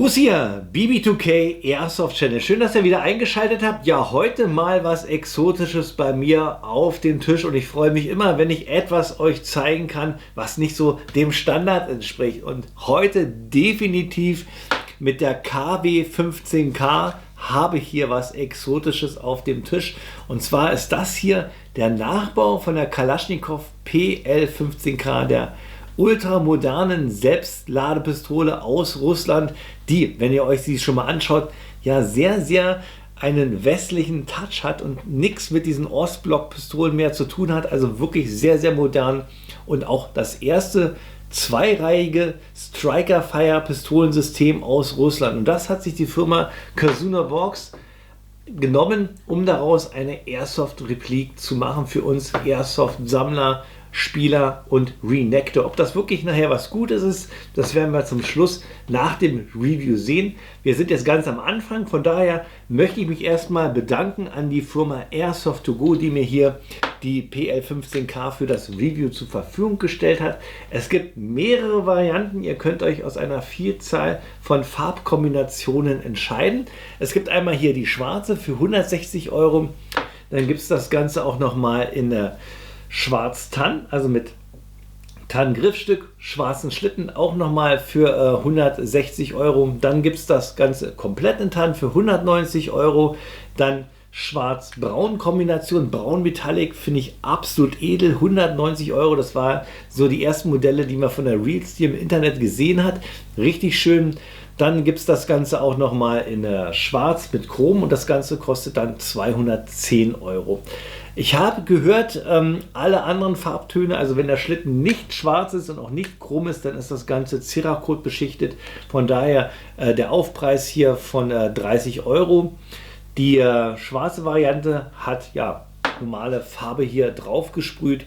Gruß hier, BB2K Airsoft Channel. Schön, dass ihr wieder eingeschaltet habt. Ja, heute mal was Exotisches bei mir auf dem Tisch und ich freue mich immer, wenn ich etwas euch zeigen kann, was nicht so dem Standard entspricht. Und heute definitiv mit der KW15K habe ich hier was Exotisches auf dem Tisch. Und zwar ist das hier der Nachbau von der Kalaschnikow PL15K, der ultramodernen Selbstladepistole aus Russland, die, wenn ihr euch sie schon mal anschaut, ja sehr einen westlichen Touch hat und nichts mit diesen Ostblock-Pistolen mehr zu tun hat. Also wirklich sehr modern und auch das erste zweireihige Striker-Fire-Pistolensystem aus Russland. Und das hat sich die Firma Kazuna Works genommen, um daraus eine Airsoft-Replik zu machen für uns Airsoft-Sammler, Spieler und Reenactor. Ob das wirklich nachher was Gutes ist, das werden wir zum Schluss nach dem Review sehen. Wir sind jetzt ganz am Anfang, von daher möchte ich mich erstmal bedanken an die Firma Airsoft2Go, die mir hier die PL15K für das Review zur Verfügung gestellt hat. Es gibt mehrere Varianten, ihr könnt euch aus einer Vielzahl von Farbkombinationen entscheiden. Es gibt einmal hier die schwarze für 160 Euro, dann gibt es das Ganze auch nochmal in der Schwarz-Tan, also mit Tan-Griffstück, schwarzen Schlitten, auch nochmal für 160 Euro. Dann gibt es das Ganze komplett in Tan für 190 Euro. Dann Schwarz-Braun-Kombination, Braun-Metallic, finde ich absolut edel, 190 Euro. Das war so die ersten Modelle, die man von der Reels, die im Internet gesehen hat. Richtig schön. Dann gibt es das Ganze auch nochmal in Schwarz mit Chrom und das Ganze kostet dann 210 Euro. Ich habe gehört, alle anderen Farbtöne, also wenn der Schlitten nicht schwarz ist und auch nicht chrom ist, dann ist das Ganze Cerakote beschichtet. Von daher der Aufpreis hier von 30 Euro. Die schwarze Variante hat ja normale Farbe hier drauf gesprüht.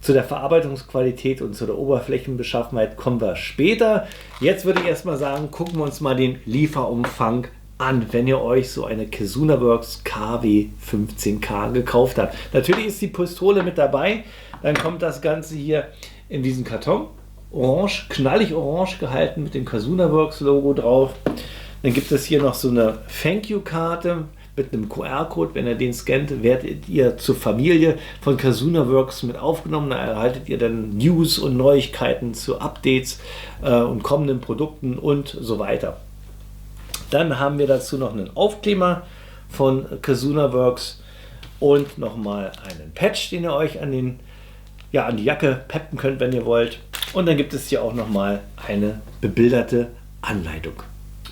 Zu der Verarbeitungsqualität und zu der Oberflächenbeschaffenheit kommen wir später. Jetzt würde ich erstmal sagen, gucken wir uns mal den Lieferumfang an, wenn ihr euch so eine Kazuna Works KW15K gekauft habt. Natürlich ist die Pistole mit dabei. Dann kommt das Ganze hier in diesen Karton. Orange, knallig orange gehalten mit dem Kazuna Works Logo drauf. Dann gibt es hier noch so eine Thank You Karte mit einem QR-Code. Wenn ihr den scannt, werdet ihr zur Familie von Kazuna Works mit aufgenommen. Da erhaltet ihr dann News und Neuigkeiten zu Updates und kommenden Produkten und so weiter. Dann haben wir dazu noch einen Aufkleber von Kazuna Works und nochmal einen Patch, den ihr euch an die Jacke peppen könnt, wenn ihr wollt. Und dann gibt es hier auch nochmal eine bebilderte Anleitung.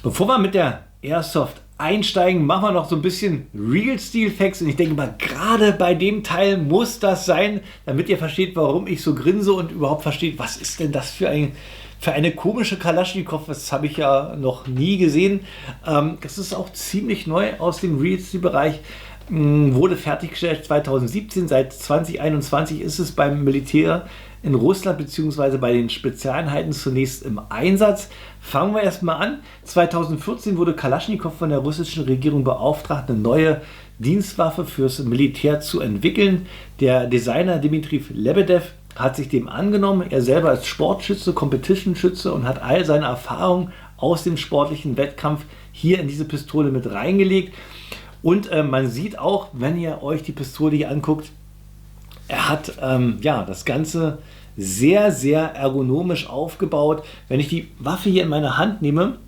Bevor wir mit der Airsoft einsteigen, machen wir noch so ein bisschen Real-Steel-Facts. Und ich denke mal, gerade bei dem Teil muss das sein, damit ihr versteht, warum ich so grinse und überhaupt versteht, was ist denn das für eine komische Kalaschnikow, das habe ich ja noch nie gesehen. Das ist auch ziemlich neu aus dem Real-Steel-Bereich. Wurde fertiggestellt 2017, seit 2021 ist es beim Militär in Russland bzw. bei den Spezialeinheiten zunächst im Einsatz. Fangen wir erstmal an. 2014 wurde Kalaschnikow von der russischen Regierung beauftragt, eine neue Dienstwaffe fürs Militär zu entwickeln. Der Designer Dmitri Lebedev hat sich dem angenommen. Er selber ist Sportschütze, Competition-Schütze und hat all seine Erfahrungen aus dem sportlichen Wettkampf hier in diese Pistole mit reingelegt. Und man sieht auch, wenn ihr euch die Pistole hier anguckt, er hat das Ganze sehr ergonomisch aufgebaut. Wenn ich die Waffe hier in meine Hand nehme,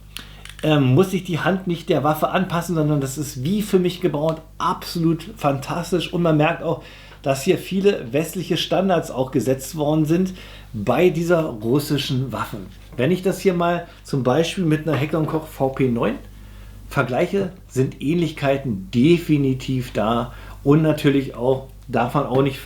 muss ich die Hand nicht der Waffe anpassen, sondern das ist wie für mich gebaut, absolut fantastisch. Und man merkt auch, dass hier viele westliche Standards auch gesetzt worden sind bei dieser russischen Waffe. Wenn ich das hier mal zum Beispiel mit einer Heckler & Koch VP9 vergleiche, sind Ähnlichkeiten definitiv da und natürlich auch, darf man auch nicht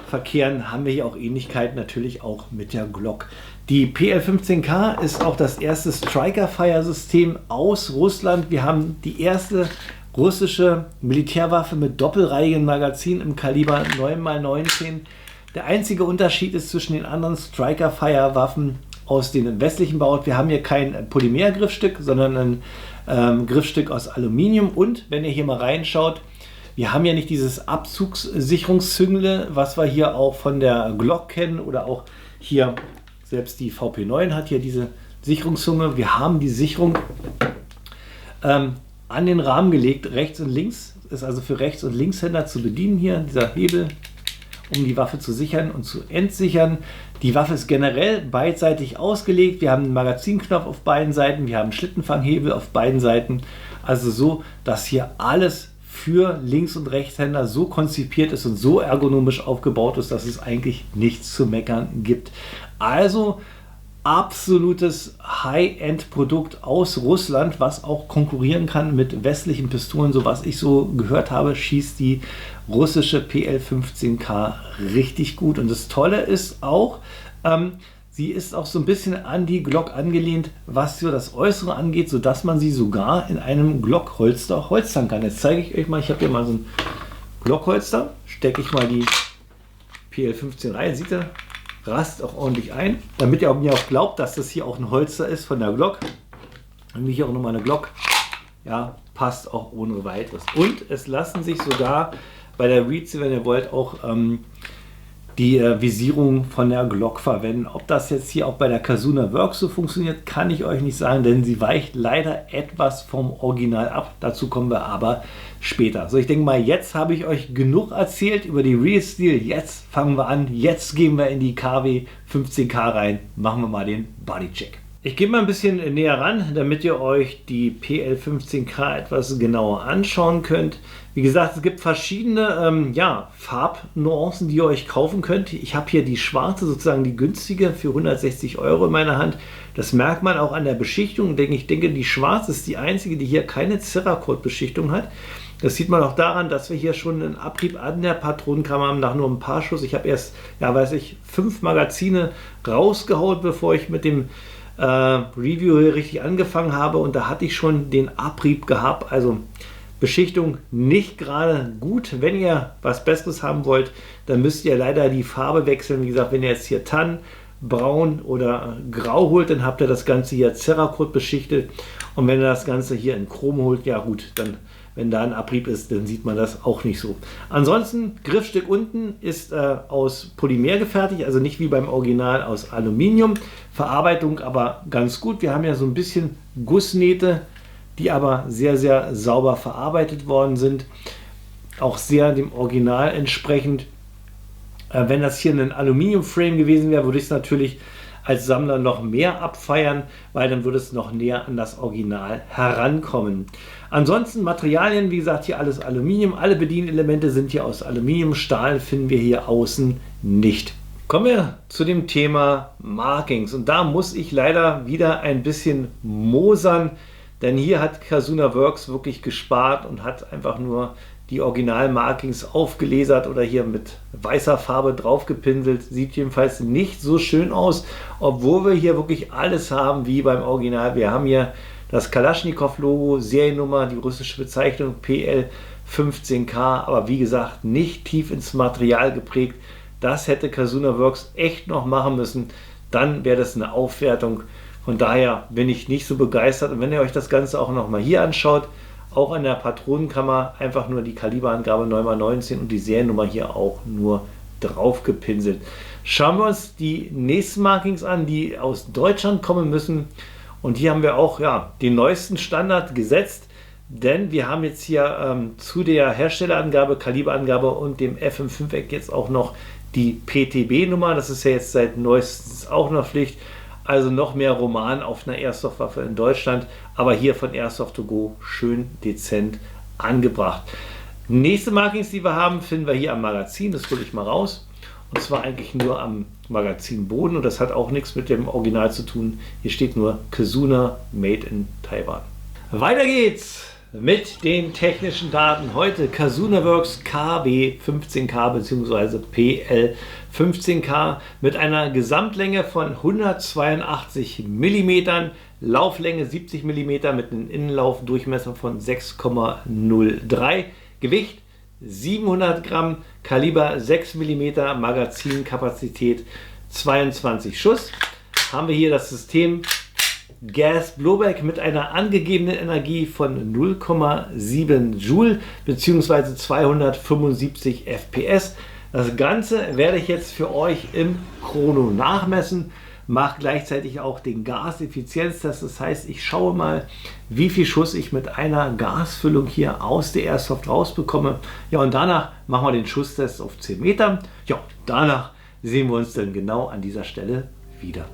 verkehren, haben wir hier auch Ähnlichkeiten natürlich auch mit der Glock. Die PL15K ist auch das erste Striker-Fire-System aus Russland. Wir haben die erste russische Militärwaffe mit doppelreihigem Magazin im Kaliber 9x19. Der einzige Unterschied ist zwischen den anderen Striker-Fire-Waffen aus den westlichen Baut. Wir haben hier kein Polymer-Griffstück, sondern ein Griffstück aus Aluminium. Und wenn ihr hier mal reinschaut, wir haben ja nicht dieses Abzugssicherungszüngle, was wir hier auch von der Glock kennen oder auch hier, selbst die VP9 hat hier diese Sicherungszunge. Wir haben die Sicherung an den Rahmen gelegt, rechts und links. Ist also für Rechts- und Linkshänder zu bedienen hier, dieser Hebel, um die Waffe zu sichern und zu entsichern. Die Waffe ist generell beidseitig ausgelegt. Wir haben einen Magazinknopf auf beiden Seiten, wir haben einen Schlittenfanghebel auf beiden Seiten. Also so, dass hier alles für Links- und Rechtshänder so konzipiert ist und so ergonomisch aufgebaut ist, dass es eigentlich nichts zu meckern gibt. Also absolutes High-End-Produkt aus Russland, was auch konkurrieren kann mit westlichen Pistolen. So was ich so gehört habe, schießt die russische PL15K richtig gut. Und das Tolle ist auch, sie ist auch so ein bisschen an die Glock angelehnt, was so das Äußere angeht, sodass man sie sogar in einem Glock-Holster holstern kann. Jetzt zeige ich euch mal, ich habe hier mal so ein Glock-Holster, stecke ich mal die PL15 rein, seht ihr? Rast auch ordentlich ein, damit ihr mir auch glaubt, dass das hier auch ein Holster ist von der Glock. Und hier auch nochmal eine Glock. Ja, passt auch ohne weiteres. Und es lassen sich sogar bei der Reedsteel, wenn ihr wollt, auch die Visierung von der Glock verwenden. Ob das jetzt hier auch bei der Kazuna Works so funktioniert, kann ich euch nicht sagen, denn sie weicht leider etwas vom Original ab. Dazu kommen wir aber später. So, ich denke mal, jetzt habe ich euch genug erzählt über die Reedsteel. Jetzt fangen wir an. Jetzt gehen wir in die KW 15K rein. Machen wir mal den Bodycheck. Ich gehe mal ein bisschen näher ran, damit ihr euch die PL15K etwas genauer anschauen könnt. Wie gesagt, es gibt verschiedene Farbnuancen, die ihr euch kaufen könnt. Ich habe hier die schwarze, sozusagen die günstige, für 160 € in meiner Hand. Das merkt man auch an der Beschichtung. Ich denke, die schwarze ist die einzige, die hier keine Cerakote-Beschichtung hat. Das sieht man auch daran, dass wir hier schon einen Abrieb an der Patronenkammer haben nach nur ein paar Schuss. Ich habe erst, 5 Magazine rausgehauen, bevor ich mit dem Review hier richtig angefangen habe, und da hatte ich schon den Abrieb gehabt. Also Beschichtung nicht gerade gut. Wenn ihr was Besseres haben wollt, dann müsst ihr leider die Farbe wechseln. Wie gesagt, wenn ihr jetzt hier Tann, Braun oder Grau holt, dann habt ihr das Ganze hier Cerakote beschichtet, und wenn ihr das Ganze hier in Chrom holt, ja gut, dann, wenn da ein Abrieb ist, dann sieht man das auch nicht so. Ansonsten, Griffstück unten ist aus Polymer gefertigt, also nicht wie beim Original aus Aluminium. Verarbeitung aber ganz gut. Wir haben ja so ein bisschen Gussnähte, die aber sehr, sehr sauber verarbeitet worden sind. Auch sehr dem Original entsprechend. Wenn das hier ein Aluminiumframe gewesen wäre, würde ich es natürlich als Sammler noch mehr abfeiern, weil dann würde es noch näher an das Original herankommen. Ansonsten Materialien, wie gesagt, hier alles Aluminium. Alle Bedienelemente sind hier aus Aluminium. Stahl finden wir hier außen nicht. Kommen wir zu dem Thema Markings, und da muss ich leider wieder ein bisschen mosern, denn hier hat Kazuna Works wirklich gespart und hat einfach nur die Original-Markings aufgelasert oder hier mit weißer Farbe drauf gepinselt. Sieht jedenfalls nicht so schön aus, obwohl wir hier wirklich alles haben wie beim Original. Wir haben hier das Kalaschnikow-Logo, Seriennummer, die russische Bezeichnung PL15K, aber wie gesagt, nicht tief ins Material geprägt. Das hätte Kazuna Works echt noch machen müssen. Dann wäre das eine Aufwertung. Von daher bin ich nicht so begeistert. Und wenn ihr euch das Ganze auch noch mal hier anschaut, auch an der Patronenkammer einfach nur die Kaliberangabe 9x19 und die Seriennummer hier auch nur drauf gepinselt. Schauen wir uns die nächsten Markings an, die aus Deutschland kommen müssen. Und hier haben wir auch den neuesten Standard gesetzt. Denn wir haben jetzt hier zu der Herstellerangabe, Kaliberangabe und dem FM5-Eck jetzt auch noch die PTB-Nummer. Das ist ja jetzt seit neuestens auch noch Pflicht. Also noch mehr Roman auf einer Airsoft-Waffe in Deutschland. Aber hier von Airsoft to Go schön dezent angebracht. Nächste Markings, die wir haben, finden wir hier am Magazin. Das hole ich mal raus. Und zwar eigentlich nur am Magazinboden. Und das hat auch nichts mit dem Original zu tun. Hier steht nur Kazuna Made in Taiwan. Weiter geht's mit den technischen Daten. Heute Kazuna Works KW15K bzw. PL15K mit einer Gesamtlänge von 182 mm, Lauflänge 70 mm mit einem Innenlaufdurchmesser von 6,03, Gewicht 700 Gramm, Kaliber 6 mm, Magazinkapazität 22 Schuss. Haben wir hier das System Gas Blowback mit einer angegebenen Energie von 0,7 Joule bzw. 275 FPS. Das Ganze werde ich jetzt für euch im Chrono nachmessen. mache gleichzeitig auch den Gaseffizienztest. Das heißt, ich schaue mal, wie viel Schuss ich mit einer Gasfüllung hier aus der Airsoft rausbekomme. Ja, und danach machen wir den Schusstest auf 10 Metern. Ja, danach sehen wir uns dann genau an dieser Stelle wieder.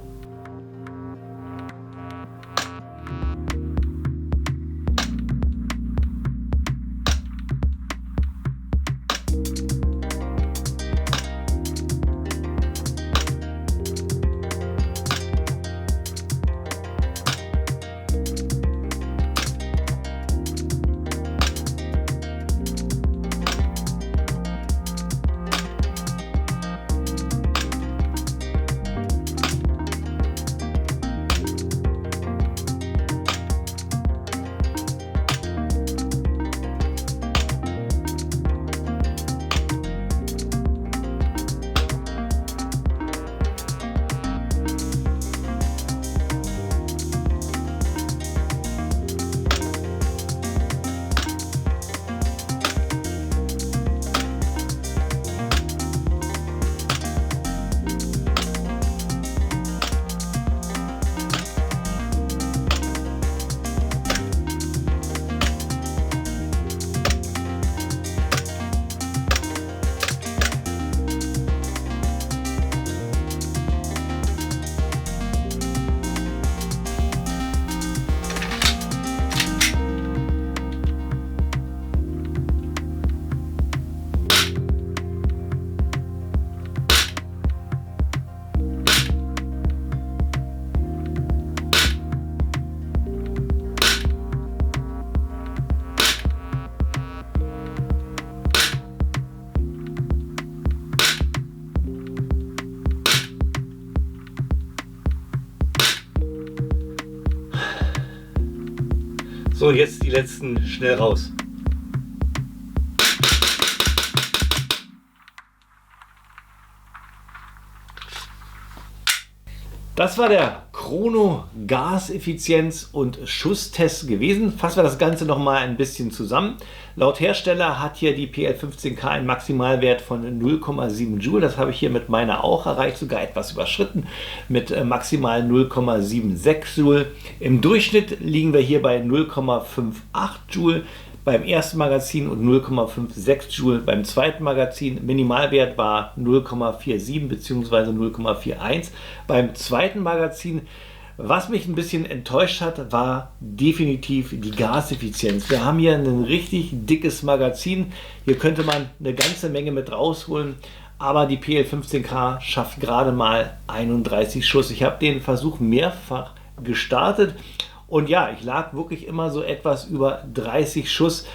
So, jetzt die letzten schnell raus. Das war der Chrono Gaseffizienz und Schusstest gewesen. Fassen wir das Ganze noch mal ein bisschen zusammen. Laut Hersteller hat hier die PL15K einen Maximalwert von 0,7 Joule. Das habe ich hier mit meiner auch erreicht, sogar etwas überschritten mit maximal 0,76 Joule. Im Durchschnitt liegen wir hier bei 0,58 Joule beim ersten Magazin und 0,56 Joule beim zweiten Magazin. Minimalwert war 0,47 bzw. 0,41 beim zweiten Magazin. Was mich ein bisschen enttäuscht hat, war definitiv die Gaseffizienz. Wir haben hier ein richtig dickes Magazin. Hier könnte man eine ganze Menge mit rausholen, aber die PL15K schafft gerade mal 31 Schuss. Ich habe den Versuch mehrfach gestartet. Und ja, ich lag wirklich immer so etwas über 30 Schuss.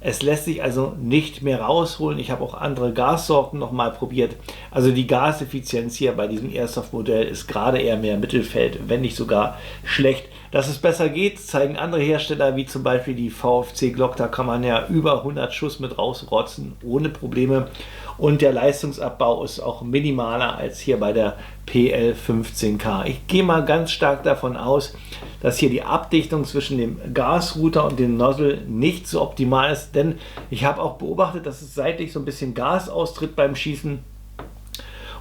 Es lässt sich also nicht mehr rausholen. Ich habe auch andere Gassorten noch mal probiert. Also die Gaseffizienz hier bei diesem Airsoft-Modell ist gerade eher mehr Mittelfeld, wenn nicht sogar schlecht. Dass es besser geht, zeigen andere Hersteller, wie zum Beispiel die VFC Glock. Da kann man ja über 100 Schuss mit rausrotzen, ohne Probleme. Und der Leistungsabbau ist auch minimaler als hier bei der PL15K. Ich gehe mal ganz stark davon aus, dass hier die Abdichtung zwischen dem Gasrouter und dem Nozzle nicht so optimal ist, denn ich habe auch beobachtet, dass es seitlich so ein bisschen Gas austritt beim Schießen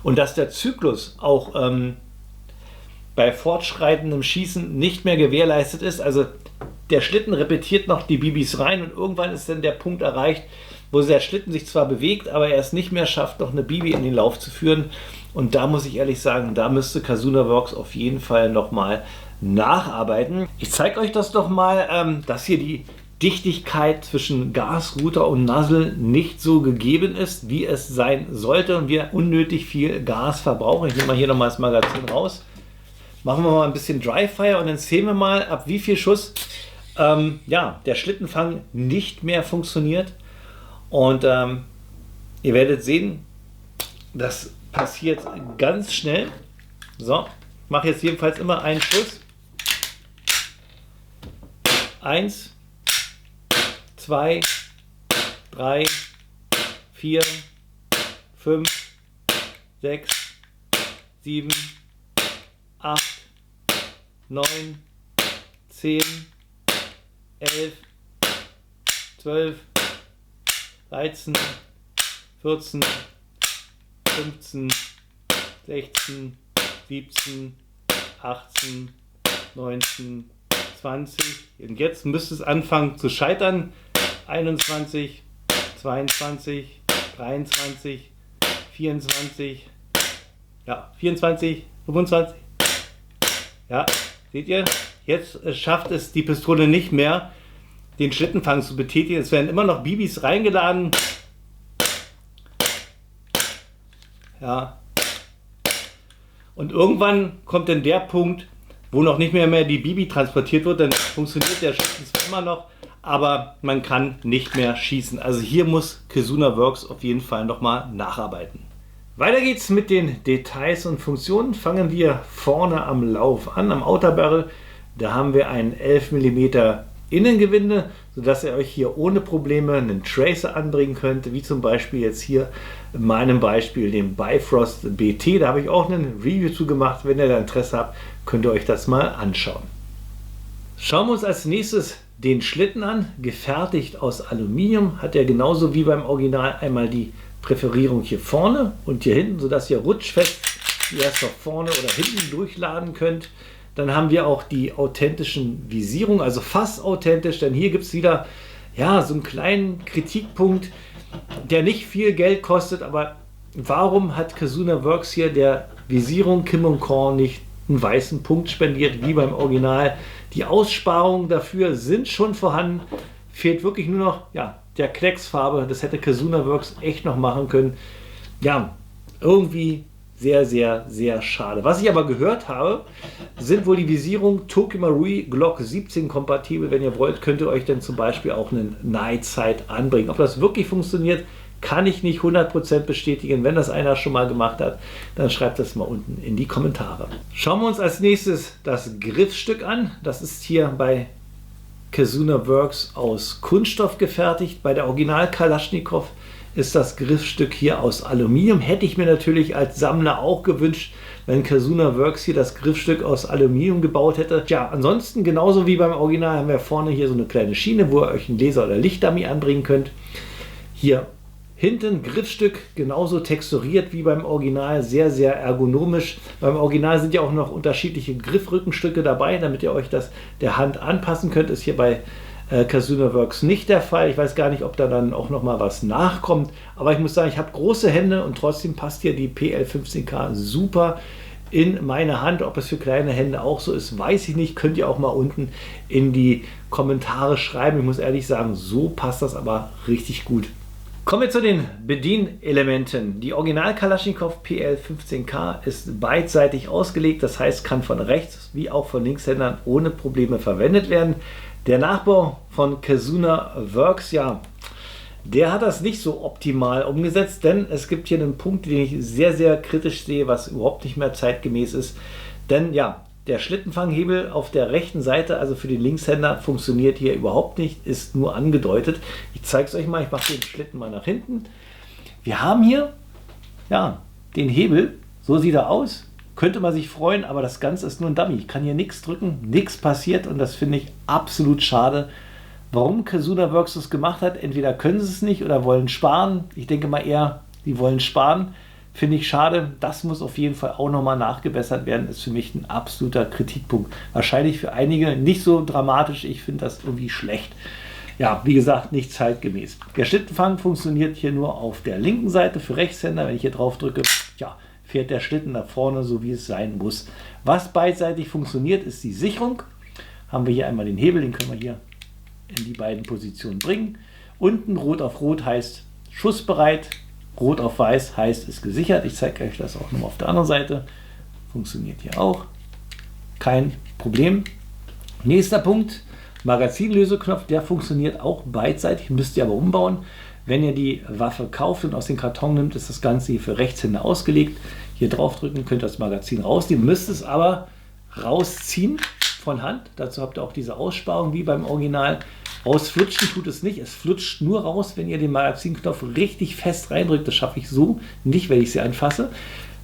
und dass der Zyklus auch bei fortschreitendem Schießen nicht mehr gewährleistet ist. Also der Schlitten repetiert noch die Bibis rein und irgendwann ist dann der Punkt erreicht, wo der Schlitten sich zwar bewegt, aber er es nicht mehr schafft, noch eine Bibi in den Lauf zu führen. Und da muss ich ehrlich sagen, da müsste Kazuna Works auf jeden Fall nochmal nacharbeiten. Ich zeige euch das doch mal, dass hier die Dichtigkeit zwischen Gasrouter und Nozzle nicht so gegeben ist, wie es sein sollte und wir unnötig viel Gas verbrauchen. Ich nehme mal hier nochmal das Magazin raus. Machen wir mal ein bisschen Dry Fire und dann sehen wir mal, ab wie viel Schuss ja, der Schlittenfang nicht mehr funktioniert. Und ihr werdet sehen, das passiert ganz schnell. So, ich mache jetzt jedenfalls immer einen Schuss. 1, 2, 3, 4, 5, 6, 7, 8, 9, 10, 11, 12, 13, 14, 15, 16, 17, 18, 19, 20. Und jetzt müsste es anfangen zu scheitern. 21, 22, 23, 24, ja, 24, 25. Ja, seht ihr? Jetzt schafft es die Pistole nicht mehr, den Schlittenfang zu betätigen. Es werden immer noch Bibis reingeladen. Ja. Und irgendwann kommt dann der Punkt, wo noch nicht mehr die Bibi transportiert wird, dann funktioniert der Schlitten zwar immer noch, aber man kann nicht mehr schießen. Also hier muss Kizuna Works auf jeden Fall nochmal nacharbeiten. Weiter geht's mit den Details und Funktionen. Fangen wir vorne am Lauf an, am Outer Barrel. Da haben wir ein 11 mm Innengewinde, sodass ihr euch hier ohne Probleme einen Tracer anbringen könnt, wie zum Beispiel jetzt hier in meinem Beispiel den Bifrost BT. Da habe ich auch ein Review zu gemacht. Wenn ihr da Interesse habt, könnt ihr euch das mal anschauen. Schauen wir uns als nächstes den Schlitten an. Gefertigt aus Aluminium, hat er genauso wie beim Original einmal die Präferierung hier vorne und hier hinten, sodass ihr rutschfest erst noch vorne oder hinten durchladen könnt. Dann haben wir auch die authentischen Visierungen, also fast authentisch, denn hier gibt es wieder ja, so einen kleinen Kritikpunkt, der nicht viel Geld kostet, aber warum hat Kizuna Works hier der Visierung Kim & Kor nicht einen weißen Punkt spendiert, wie beim Original? Die Aussparungen dafür sind schon vorhanden, fehlt wirklich nur noch ja, der Klecksfarbe, das hätte Kizuna Works echt noch machen können. Ja, irgendwie sehr, sehr, sehr schade. Was ich aber gehört habe, sind wohl die Visierung Toki Marui Glock 17 kompatibel. Wenn ihr wollt, könnt ihr euch dann zum Beispiel auch einen Night Sight anbringen. Ob das wirklich funktioniert, kann ich nicht 100% bestätigen. Wenn das einer schon mal gemacht hat, dann schreibt das mal unten in die Kommentare. Schauen wir uns als nächstes das Griffstück an. Das ist hier bei Kizuna Works aus Kunststoff gefertigt. Bei der Original Kalaschnikow ist das Griffstück hier aus Aluminium. Hätte ich mir natürlich als Sammler auch gewünscht, wenn Kizuna Works hier das Griffstück aus Aluminium gebaut hätte. Tja, ansonsten genauso wie beim Original haben wir vorne hier so eine kleine Schiene, wo ihr euch einen Laser- oder Lichtdummy anbringen könnt. Hier hinten Griffstück genauso texturiert wie beim Original, sehr, sehr ergonomisch. Beim Original sind ja auch noch unterschiedliche Griffrückenstücke dabei, damit ihr euch das der Hand anpassen könnt. Ist hier bei Kizuna Works nicht der Fall. Ich weiß gar nicht, ob da dann auch noch mal was nachkommt. Aber ich muss sagen, ich habe große Hände und trotzdem passt hier die PL15K super in meine Hand. Ob es für kleine Hände auch so ist, weiß ich nicht. Könnt ihr auch mal unten in die Kommentare schreiben. Ich muss ehrlich sagen, so passt das aber richtig gut. Kommen wir zu den Bedienelementen. Die Original Kalaschnikow PL15K ist beidseitig ausgelegt. Das heißt, kann von Rechts- wie auch von Linkshändern ohne Probleme verwendet werden. Der Nachbau von Kizuna Works, ja, der hat das nicht so optimal umgesetzt, denn es gibt hier einen Punkt, den ich sehr, sehr kritisch sehe, was überhaupt nicht mehr zeitgemäß ist. Denn ja, der Schlittenfanghebel auf der rechten Seite, also für den Linkshänder, funktioniert hier überhaupt nicht, ist nur angedeutet. Ich zeige es euch mal, ich mache den Schlitten mal nach hinten. Wir haben hier ja, den Hebel, so sieht er aus. Könnte man sich freuen, aber das Ganze ist nur ein Dummy. Ich kann hier nichts drücken, nichts passiert und das finde ich absolut schade. Warum Kizuna Works das gemacht hat, entweder können sie es nicht oder wollen sparen. Ich denke mal eher, sie wollen sparen. Finde ich schade. Das muss auf jeden Fall auch nochmal nachgebessert werden. Ist für mich ein absoluter Kritikpunkt. Wahrscheinlich für einige nicht so dramatisch. Ich finde das irgendwie schlecht. Ja, wie gesagt, nicht zeitgemäß. Der Schlittenfang funktioniert hier nur auf der linken Seite für Rechtshänder. Wenn ich hier drauf drücke, ja, fährt der Schlitten nach vorne, so wie es sein muss. Was beidseitig funktioniert, ist die Sicherung. Haben wir hier einmal den Hebel, den können wir hier in die beiden Positionen bringen. Unten Rot auf Rot heißt schussbereit, Rot auf Weiß heißt ist gesichert. Ich zeige euch das auch nochmal auf der anderen Seite. Funktioniert hier auch. Kein Problem. Nächster Punkt, Magazinlöseknopf, der funktioniert auch beidseitig, müsst ihr aber umbauen. Wenn ihr die Waffe kauft und aus dem Karton nimmt, ist das Ganze hier für Rechtshänder ausgelegt. Hier drauf drücken, könnt ihr das Magazin rausnehmen, müsst es aber rausziehen von Hand. Dazu habt ihr auch diese Aussparung wie beim Original. Rausflutschen tut es nicht, es flutscht nur raus, wenn ihr den Magazinknopf richtig fest reindrückt. Das schaffe ich so nicht, wenn ich sie anfasse.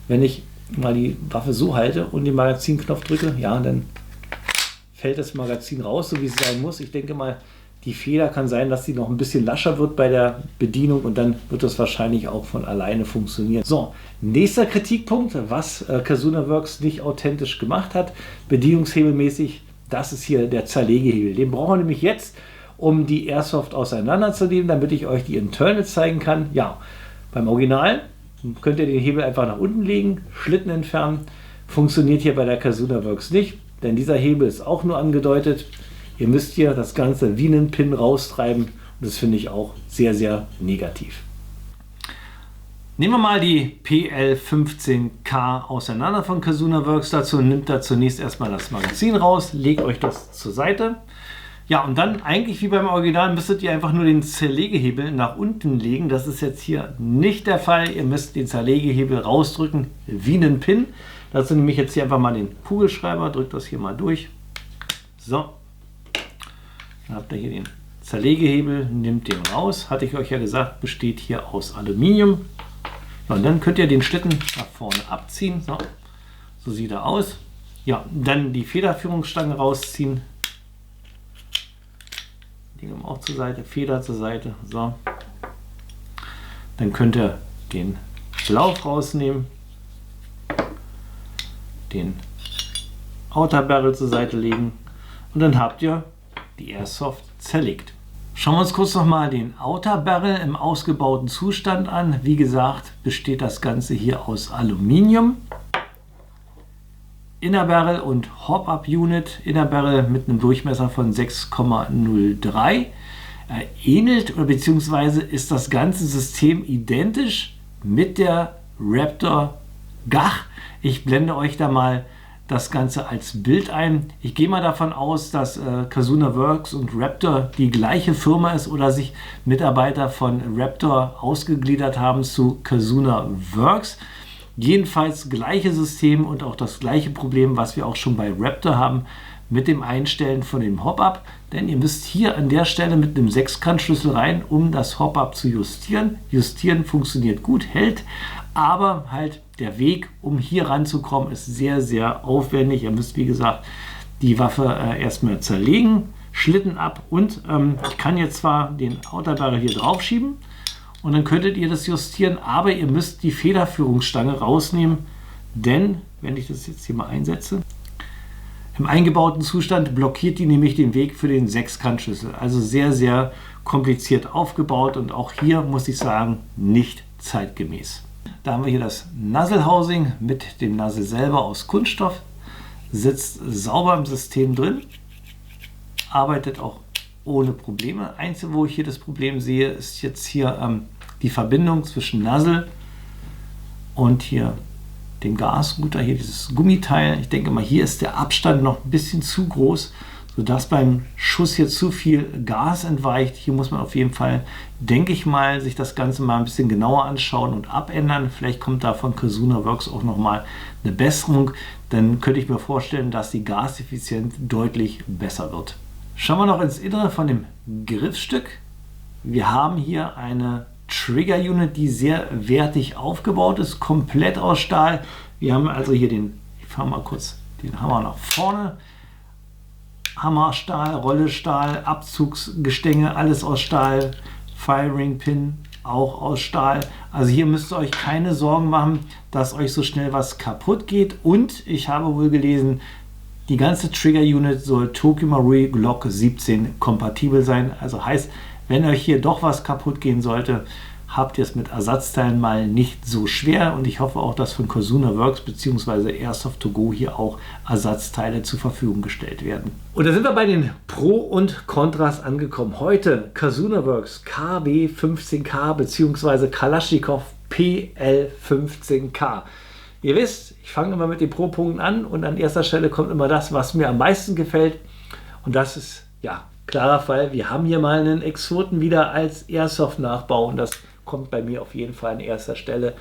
Wenn ich mal die Waffe so halte und den Magazinknopf drücke, ja, dann fällt das Magazin raus, so wie es sein muss. Ich denke mal, Die Feder kann sein, dass sie noch ein bisschen lascher wird bei der Bedienung und dann wird das wahrscheinlich auch von alleine funktionieren. So, nächster Kritikpunkt, was Casuna Works nicht authentisch gemacht hat, bedienungshebelmäßig, das ist hier der Zerlegehebel. Den brauchen wir nämlich jetzt, um die Airsoft auseinanderzunehmen, damit ich euch die Internals zeigen kann. Ja, beim Original könnt ihr den Hebel einfach nach unten legen, Schlitten entfernen. Funktioniert hier bei der Casuna Works nicht, denn dieser Hebel ist auch nur angedeutet. Ihr müsst hier das Ganze wie einen Pin raustreiben und das finde ich auch sehr, sehr negativ. Nehmen wir mal die PL15K auseinander von Casuna Works. Dazu nimmt er zunächst erstmal das Magazin raus, legt euch das zur Seite. Ja, und dann eigentlich wie beim Original müsstet ihr einfach nur den Zerlegehebel nach unten legen. Das ist jetzt hier nicht der Fall. Ihr müsst den Zerlegehebel rausdrücken wie einen Pin. Dazu nehme ich jetzt hier einfach mal den Kugelschreiber, drückt das hier mal durch. So, dann habt ihr hier den Zerlegehebel, nehmt den raus. Hatte ich euch ja gesagt, besteht hier aus Aluminium. Ja, und dann könnt ihr den Schlitten nach vorne abziehen. So sieht er aus. Ja, dann die Federführungsstange rausziehen. Legen wir auch zur Seite, Feder zur Seite. So. Dann könnt ihr den Lauf rausnehmen, den Outer Barrel zur Seite legen und dann habt ihr die Airsoft zerlegt. Schauen wir uns kurz nochmal den Outer Barrel im ausgebauten Zustand an. Wie gesagt, besteht das Ganze hier aus Aluminium. Inner Barrel und Hop-Up-Unit. Inner Barrel mit einem Durchmesser von 6,03. Ähnelt oder beziehungsweise ist das ganze System identisch mit der Raptor Gach. Ich blende euch da mal das Ganze als Bild ein. Ich gehe mal davon aus, dass Casuna Works und Raptor die gleiche Firma ist oder sich Mitarbeiter von Raptor ausgegliedert haben zu Casuna Works. Jedenfalls gleiche System und auch das gleiche Problem, was wir auch schon bei Raptor haben mit dem Einstellen von dem Hop-Up. Denn ihr müsst hier an der Stelle mit einem Sechskantschlüssel rein, um das Hop-Up zu justieren. Justieren funktioniert gut, hält, aber halt der Weg, um hier ranzukommen, ist sehr, sehr aufwendig. Ihr müsst, wie gesagt, die Waffe erstmal zerlegen, Schlitten ab und ich kann jetzt zwar den Outer Barrel hier drauf schieben, und dann könntet ihr das justieren, aber ihr müsst die Federführungsstange rausnehmen, denn, wenn ich das jetzt hier mal einsetze, im eingebauten Zustand blockiert die nämlich den Weg für den Sechskantschlüssel. Also sehr, sehr kompliziert aufgebaut und auch hier muss ich sagen, nicht zeitgemäß. Da haben wir hier das Muzzle Housing mit dem Muzzle selber aus Kunststoff, sitzt sauber im System drin, arbeitet auch ohne Probleme. Einzige, wo ich hier das Problem sehe, ist jetzt hier die Verbindung zwischen Muzzle und hier dem Gasrouter, hier dieses Gummiteil. Ich denke mal, hier ist der Abstand noch ein bisschen zu groß, sodass beim Schuss hier zu viel Gas entweicht. Hier muss man auf jeden Fall, denke ich mal, sich das Ganze mal ein bisschen genauer anschauen und abändern. Vielleicht kommt da von Casuna Works auch nochmal eine Besserung. Dann könnte ich mir vorstellen, dass die Gaseffizienz deutlich besser wird. Schauen wir noch ins Innere von dem Griffstück. Wir haben hier eine Trigger Unit, die sehr wertig aufgebaut ist, komplett aus Stahl. Wir haben also hier ich fahre mal kurz den Hammer nach vorne. Hammerstahl, Rollestahl, Abzugsgestänge, alles aus Stahl. Firing Pin auch aus Stahl. Also hier müsst ihr euch keine Sorgen machen, dass euch so schnell was kaputt geht. Und ich habe wohl gelesen, die ganze Trigger Unit soll Tokyo Marui Glock 17 kompatibel sein. Also heißt, wenn euch hier doch was kaputt gehen sollte, habt ihr es mit Ersatzteilen mal nicht so schwer. Und ich hoffe auch, dass von Casuna Works bzw. Airsoft to Go hier auch Ersatzteile zur Verfügung gestellt werden. Und da sind wir bei den Pro und Kontras angekommen. Heute Casuna Works KB15K bzw. Kalaschnikow PL15K. Ihr wisst, ich fange immer mit den Pro-Punkten an und an erster Stelle kommt immer das, was mir am meisten gefällt. Und das ist, ja, klarer Fall. Wir haben hier mal einen Exoten wieder als Airsoft-Nachbau und das kommt bei mir auf jeden Fall an erster Stelle.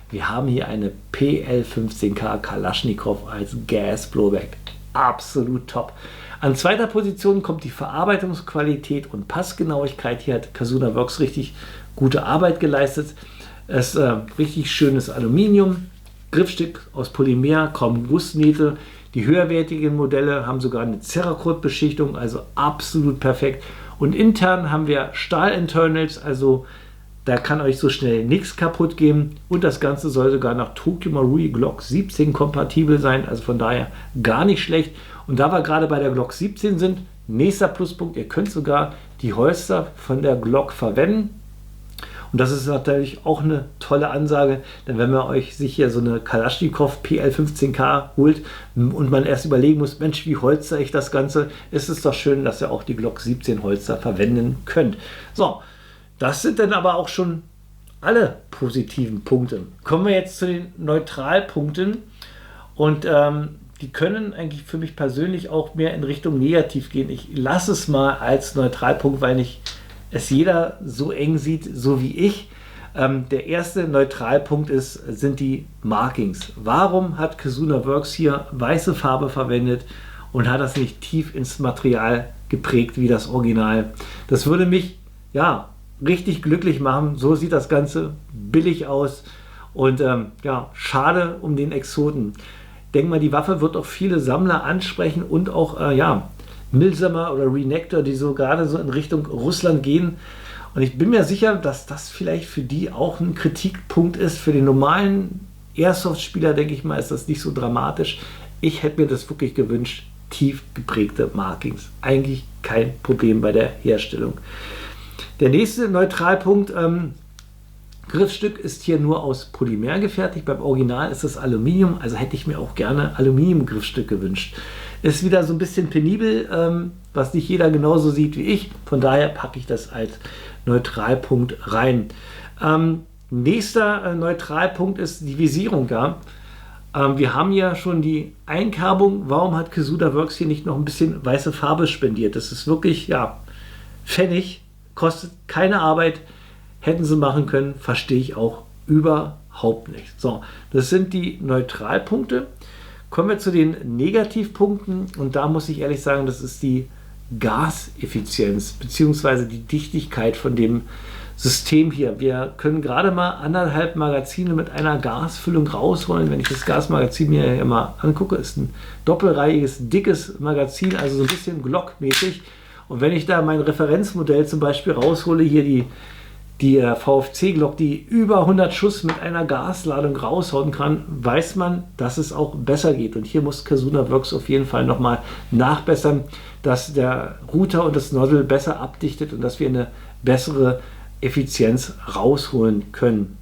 Wir haben hier eine PL15K Kalaschnikow als Gas-Blowback. Absolut top. An zweiter Position kommt die Verarbeitungsqualität und Passgenauigkeit. Hier hat Casuna Works richtig gute Arbeit geleistet. Es ist richtig schönes Aluminium. Griffstück aus Polymer, kaum Gussnähte. Die höherwertigen Modelle haben sogar eine Cerakote-Beschichtung, also absolut perfekt. Und intern haben wir Stahl-Internals, also da kann euch so schnell nichts kaputt gehen. Und das Ganze soll sogar nach Tokyo Marui Glock 17 kompatibel sein, also von daher gar nicht schlecht. Und da wir gerade bei der Glock 17 sind, nächster Pluspunkt, ihr könnt sogar die Holster von der Glock verwenden. Und das ist natürlich auch eine tolle Ansage, denn wenn man euch sich hier so eine Kalaschnikow PL15K holt und man erst überlegen muss, Mensch, wie holster ich das Ganze, ist es doch schön, dass ihr auch die Glock 17 Holster verwenden könnt. So, das sind dann aber auch schon alle positiven Punkte. Kommen wir jetzt zu den Neutralpunkten und die können eigentlich für mich persönlich auch mehr in Richtung negativ gehen. Ich lasse es mal als Neutralpunkt, weil nicht es jeder so eng sieht, so wie ich. Der erste Neutralpunkt sind die Markings. Warum hat Kizuna Works hier weiße Farbe verwendet und hat das nicht tief ins Material geprägt wie das Original? Das würde mich ja richtig glücklich machen. So sieht das Ganze billig aus und ja, schade um den Exoten. Denk mal, die Waffe wird auch viele Sammler ansprechen und auch ja, Milsamer oder Renektor, die so gerade so in Richtung Russland gehen. Und ich bin mir sicher, dass das vielleicht für die auch ein Kritikpunkt ist. Für den normalen Airsoft-Spieler, denke ich mal, ist das nicht so dramatisch. Ich hätte mir das wirklich gewünscht, tief geprägte Markings. Eigentlich kein Problem bei der Herstellung. Der nächste Neutralpunkt, Griffstück ist hier nur aus Polymer gefertigt. Beim Original ist es Aluminium, also hätte ich mir auch gerne Aluminium-Griffstück gewünscht. Ist wieder so ein bisschen penibel, was nicht jeder genauso sieht wie ich. Von daher packe ich das als Neutralpunkt rein. Nächster Neutralpunkt ist die Visierung. Ja. Wir haben ja schon die Einkerbung. Warum hat Kizuna Works hier nicht noch ein bisschen weiße Farbe spendiert? Das ist wirklich, ja, Pfennig, kostet keine Arbeit. Hätten sie machen können, verstehe ich auch überhaupt nicht. So, das sind die Neutralpunkte. Kommen wir zu den Negativpunkten und da muss ich ehrlich sagen, das ist die Gaseffizienz bzw. die Dichtigkeit von dem System hier. Wir können gerade mal 1,5 Magazine mit einer Gasfüllung rausholen. Wenn ich das Gasmagazin mir hier mal angucke, ist ein doppelreihiges, dickes Magazin, also so ein bisschen Glock-mäßig. Und wenn ich da mein Referenzmodell zum Beispiel raushole, hier die VFC-Glock, die über 100 Schuss mit einer Gasladung raushauen kann, weiß man, dass es auch besser geht. Und hier muss Kizuna Works auf jeden Fall nochmal nachbessern, dass der Router und das Nozzle besser abdichtet und dass wir eine bessere Effizienz rausholen können.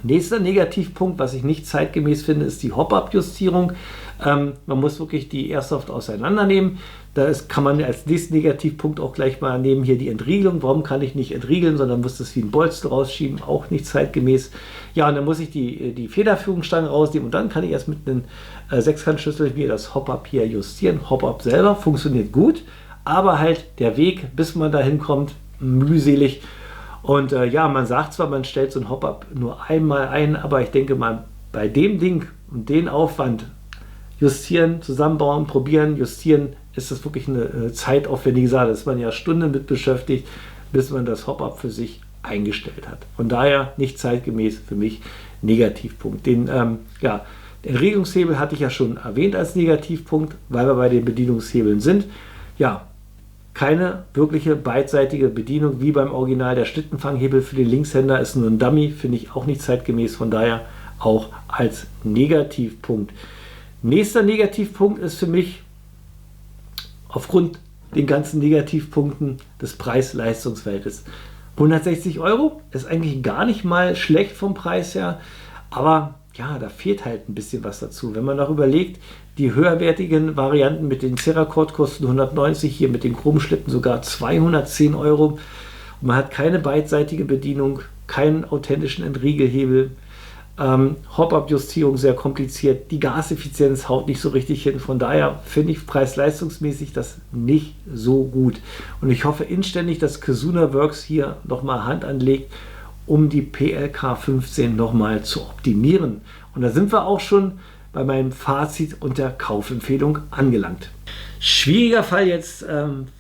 Nächster Negativpunkt, was ich nicht zeitgemäß finde, ist die Hop-Up-Justierung. Man muss wirklich die Airsoft auseinandernehmen. Kann man als nächsten Negativpunkt auch gleich mal nehmen, hier die Entriegelung. Warum kann ich nicht entriegeln, sondern muss das wie ein Bolzen rausschieben? Auch nicht zeitgemäß. Ja, und dann muss ich die Federführungsstange rausnehmen und dann kann ich erst mit einem Sechskantschlüssel mir das Hop-Up hier justieren. Hop-Up selber funktioniert gut, aber halt der Weg, bis man dahin kommt, mühselig. Und ja, man sagt zwar, man stellt so ein Hop-Up nur einmal ein, aber ich denke mal, bei dem Ding und den Aufwand, justieren, zusammenbauen, probieren, justieren, ist das wirklich eine zeitaufwendige Sache. Da ist man ja Stunden mit beschäftigt, bis man das Hop-Up für sich eingestellt hat. Von daher nicht zeitgemäß für mich Negativpunkt. Den Regungshebel hatte ich ja schon erwähnt als Negativpunkt, weil wir bei den Bedienungshebeln sind. Ja, keine wirkliche beidseitige Bedienung wie beim Original. Der Schlittenfanghebel für den Linkshänder ist nur ein Dummy, finde ich auch nicht zeitgemäß, von daher auch als Negativpunkt. Nächster Negativpunkt ist für mich aufgrund den ganzen Negativpunkten des Preis-Leistungs-Verhältnisses. 160 € ist eigentlich gar nicht mal schlecht vom Preis her, aber ja, da fehlt halt ein bisschen was dazu. Wenn man noch überlegt, die höherwertigen Varianten mit den Cerakote kosten 190, hier mit den Chromschlitten sogar 210 € und man hat keine beidseitige Bedienung, keinen authentischen Entriegelhebel. Hop-Up-Justierung sehr kompliziert, die Gaseffizienz haut nicht so richtig hin, von daher finde ich preis-leistungsmäßig das nicht so gut und ich hoffe inständig, dass Kizuna Works hier nochmal Hand anlegt, um die PLK 15 nochmal zu optimieren und da sind wir auch schon bei meinem Fazit und der Kaufempfehlung angelangt. Schwieriger Fall jetzt,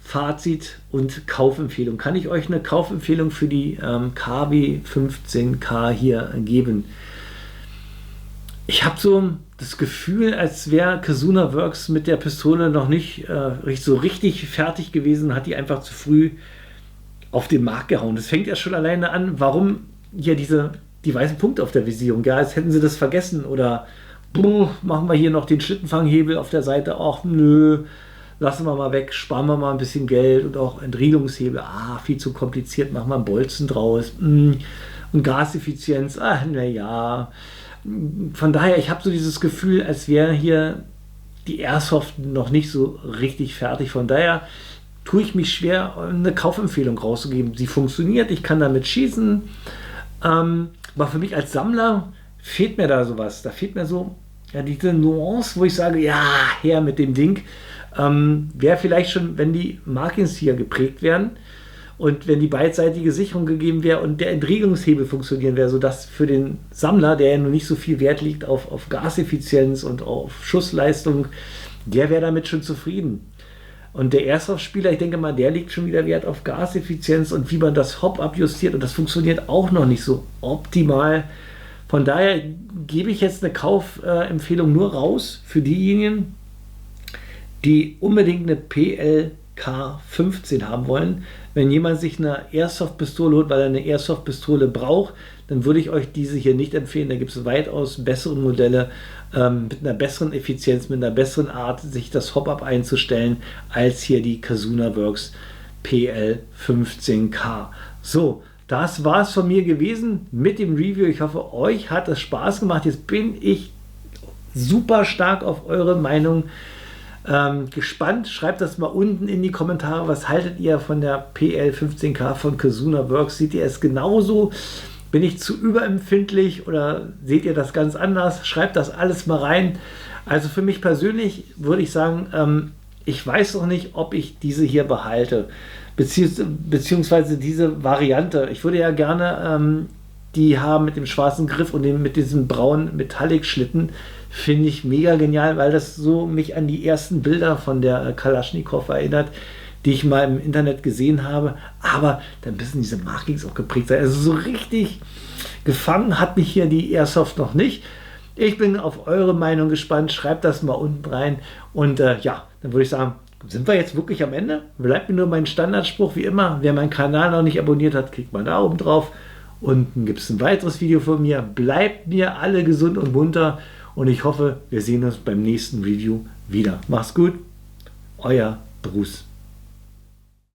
Fazit und Kaufempfehlung. Kann ich euch eine Kaufempfehlung für die KW 15K hier geben? Ich habe so das Gefühl, als wäre Kazuna Works mit der Pistole noch nicht so richtig fertig gewesen, hat die einfach zu früh auf den Markt gehauen. Das fängt ja schon alleine an, warum hier die weißen Punkte auf der Visierung, ja, als hätten sie das vergessen oder machen wir hier noch den Schlittenfanghebel auf der Seite, ach nö, lassen wir mal weg, sparen wir mal ein bisschen Geld und auch Entriegelungshebel, viel zu kompliziert, machen wir einen Bolzen draus und Gaseffizienz, naja. Von daher, ich habe so dieses Gefühl, als wäre hier die Airsoft noch nicht so richtig fertig. Von daher tue ich mich schwer, eine Kaufempfehlung rauszugeben. Sie funktioniert, ich kann damit schießen. Aber für mich als Sammler fehlt mir da sowas. Da fehlt mir so diese Nuance, wo ich sage, ja, her mit dem Ding. Wäre vielleicht schon, wenn die Markings hier geprägt werden und wenn die beidseitige Sicherung gegeben wäre und der Entriegelungshebel funktionieren wäre, sodass für den Sammler, der ja noch nicht so viel Wert liegt auf Gaseffizienz und auf Schussleistung, der wäre damit schon zufrieden. Und der Airsoft-Spieler, ich denke mal, der legt schon wieder Wert auf Gaseffizienz und wie man das Hop-Up justiert und das funktioniert auch noch nicht so optimal. Von daher gebe ich jetzt eine Kaufempfehlung nur raus für diejenigen, die unbedingt eine PLK 15 haben wollen. Wenn jemand sich eine Airsoft-Pistole holt, weil er eine Airsoft-Pistole braucht, dann würde ich euch diese hier nicht empfehlen. Da gibt es weitaus bessere Modelle mit einer besseren Effizienz, mit einer besseren Art, sich das Hop-Up einzustellen, als hier die Kazuna Works PL15K. So, das war es von mir gewesen mit dem Review. Ich hoffe, euch hat es Spaß gemacht. Jetzt bin ich super stark auf eure Meinung gespannt. Schreibt das mal unten in die Kommentare. Was haltet ihr von der PL15K von Kazuna Works? Seht ihr es genauso? Bin ich zu überempfindlich oder seht ihr das ganz anders? Schreibt das alles mal rein. Also für mich persönlich würde ich sagen, ich weiß noch nicht, ob ich diese hier behalte. Beziehungsweise diese Variante. Ich würde ja gerne die haben mit dem schwarzen Griff und mit diesem braunen Metallic-Schlitten. Finde ich mega genial, weil das so mich an die ersten Bilder von der Kalaschnikow erinnert, die ich mal im Internet gesehen habe. Aber dann müssen diese Markings auch geprägt sein. Also so richtig gefangen hat mich hier die Airsoft noch nicht. Ich bin auf eure Meinung gespannt. Schreibt das mal unten rein. Und ja, dann würde ich sagen, sind wir jetzt wirklich am Ende? Bleibt mir nur mein Standardspruch wie immer. Wer meinen Kanal noch nicht abonniert hat, klickt mal da oben drauf. Unten gibt es ein weiteres Video von mir. Bleibt mir alle gesund und munter. Und ich hoffe, wir sehen uns beim nächsten Review wieder. Macht's gut. Euer Bruce.